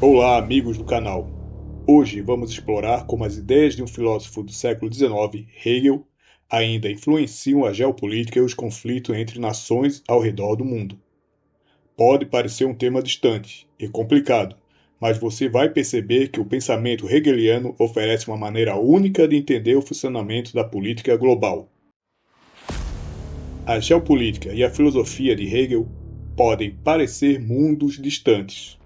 Olá, amigos do canal. Hoje vamos explorar como as ideias de um filósofo do século XIX, Hegel, ainda influenciam a geopolítica e os conflitos entre nações ao redor do mundo. Pode parecer um tema distante e complicado, mas você vai perceber que o pensamento hegeliano oferece uma maneira única de entender o funcionamento da política global. A geopolítica e a filosofia de Hegel podem parecer mundos distantes,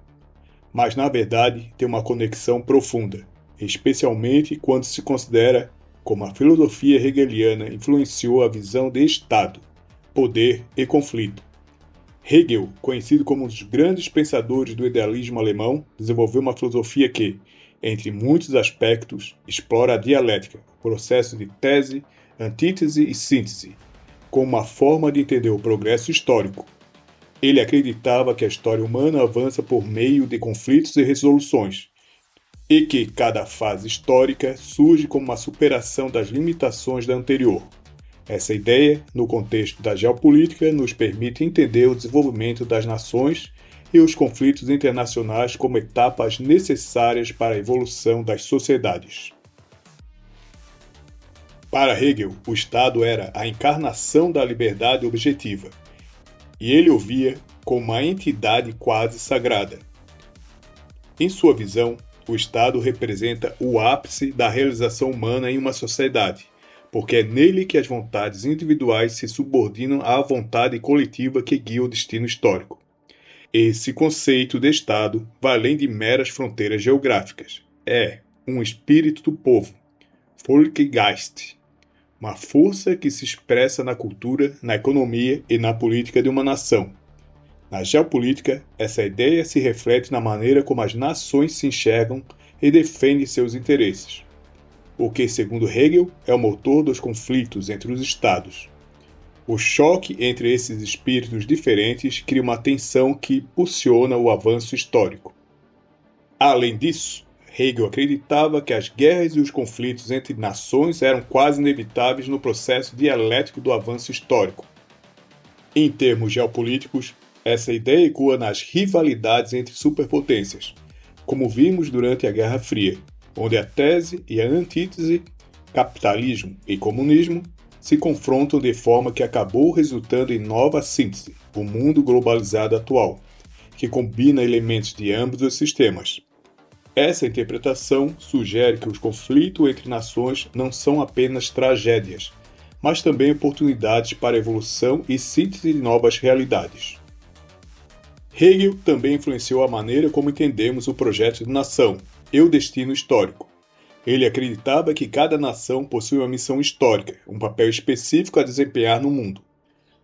mas na verdade tem uma conexão profunda, especialmente quando se considera como a filosofia hegeliana influenciou a visão de Estado, poder e conflito. Hegel, conhecido como um dos grandes pensadores do idealismo alemão, desenvolveu uma filosofia que, entre muitos aspectos, explora a dialética, o processo de tese, antítese e síntese, como uma forma de entender o progresso histórico. Ele acreditava que a história humana avança por meio de conflitos e resoluções, e que cada fase histórica surge como uma superação das limitações da anterior. Essa ideia, no contexto da geopolítica, nos permite entender o desenvolvimento das nações e os conflitos internacionais como etapas necessárias para a evolução das sociedades. Para Hegel, o Estado era a encarnação da liberdade objetiva, e ele o via como uma entidade quase sagrada. Em sua visão, o Estado representa o ápice da realização humana em uma sociedade, porque é nele que as vontades individuais se subordinam à vontade coletiva que guia o destino histórico. Esse conceito de Estado vai além de meras fronteiras geográficas. É um espírito do povo, Volksgeist, uma força que se expressa na cultura, na economia e na política de uma nação. Na geopolítica, essa ideia se reflete na maneira como as nações se enxergam e defendem seus interesses, o que, segundo Hegel, é o motor dos conflitos entre os estados. O choque entre esses espíritos diferentes cria uma tensão que impulsiona o avanço histórico. Além disso, Hegel acreditava que as guerras e os conflitos entre nações eram quase inevitáveis no processo dialético do avanço histórico. Em termos geopolíticos, essa ideia ecoa nas rivalidades entre superpotências, como vimos durante a Guerra Fria, onde a tese e a antítese, capitalismo e comunismo, se confrontam de forma que acabou resultando em nova síntese, o mundo globalizado atual, que combina elementos de ambos os sistemas. Essa interpretação sugere que os conflitos entre nações não são apenas tragédias, mas também oportunidades para evolução e síntese de novas realidades. Hegel também influenciou a maneira como entendemos o projeto de nação e o destino histórico. Ele acreditava que cada nação possui uma missão histórica, um papel específico a desempenhar no mundo.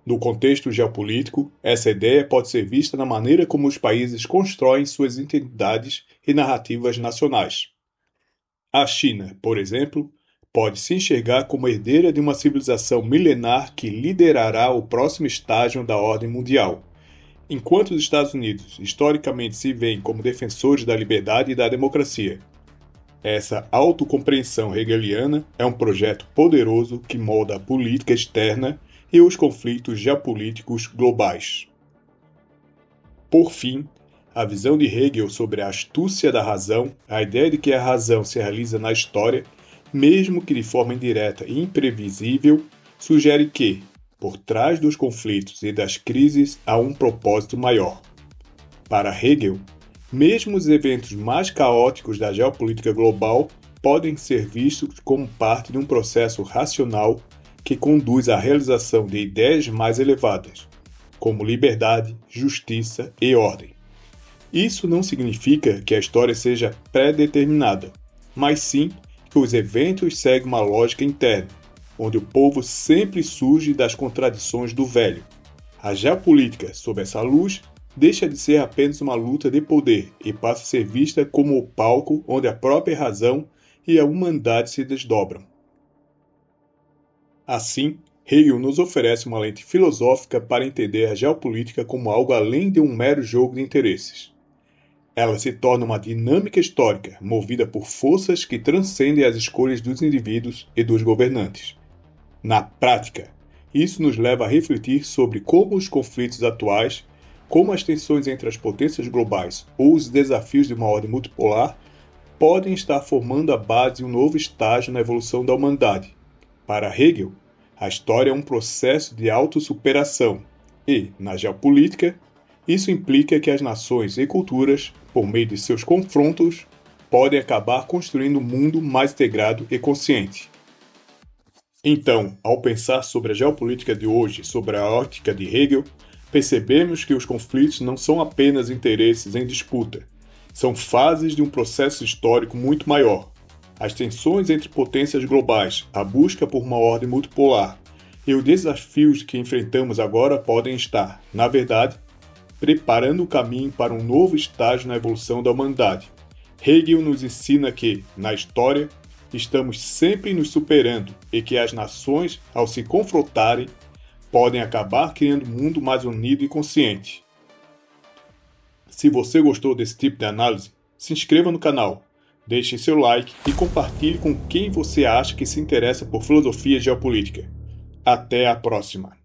No contexto geopolítico, essa ideia pode ser vista na maneira como os países constroem suas identidades e narrativas nacionais. A China, por exemplo, pode se enxergar como herdeira de uma civilização milenar que liderará o próximo estágio da ordem mundial, enquanto os Estados Unidos historicamente se veem como defensores da liberdade e da democracia. Essa autocompreensão hegeliana é um projeto poderoso que molda a política externa e os conflitos geopolíticos globais. Por fim, a visão de Hegel sobre a astúcia da razão, a ideia de que a razão se realiza na história, mesmo que de forma indireta e imprevisível, sugere que, por trás dos conflitos e das crises, há um propósito maior. Para Hegel, mesmo os eventos mais caóticos da geopolítica global podem ser vistos como parte de um processo racional que conduz à realização de ideias mais elevadas, como liberdade, justiça e ordem. Isso não significa que a história seja pré-determinada, mas sim que os eventos seguem uma lógica interna, onde o povo sempre surge das contradições do velho. A geopolítica, sob essa luz, deixa de ser apenas uma luta de poder e passa a ser vista como o palco onde a própria razão e a humanidade se desdobram. Assim, Hegel nos oferece uma lente filosófica para entender a geopolítica como algo além de um mero jogo de interesses. Ela se torna uma dinâmica histórica movida por forças que transcendem as escolhas dos indivíduos e dos governantes. Na prática, isso nos leva a refletir sobre como os conflitos atuais, como as tensões entre as potências globais ou os desafios de uma ordem multipolar podem estar formando a base de um novo estágio na evolução da humanidade. Para Hegel, a história é um processo de autossuperação e, na geopolítica, isso implica que as nações e culturas, por meio de seus confrontos, podem acabar construindo um mundo mais integrado e consciente. Então, ao pensar sobre a geopolítica de hoje, sobre a ótica de Hegel, percebemos que os conflitos não são apenas interesses em disputa, são fases de um processo histórico muito maior. As tensões entre potências globais, a busca por uma ordem multipolar e os desafios que enfrentamos agora podem estar, na verdade, preparando o caminho para um novo estágio na evolução da humanidade. Hegel nos ensina que, na história, estamos sempre nos superando e que as nações, ao se confrontarem, podem acabar criando um mundo mais unido e consciente. Se você gostou desse tipo de análise, se inscreva no canal, deixe seu like e compartilhe com quem você acha que se interessa por filosofia e geopolítica. Até a próxima!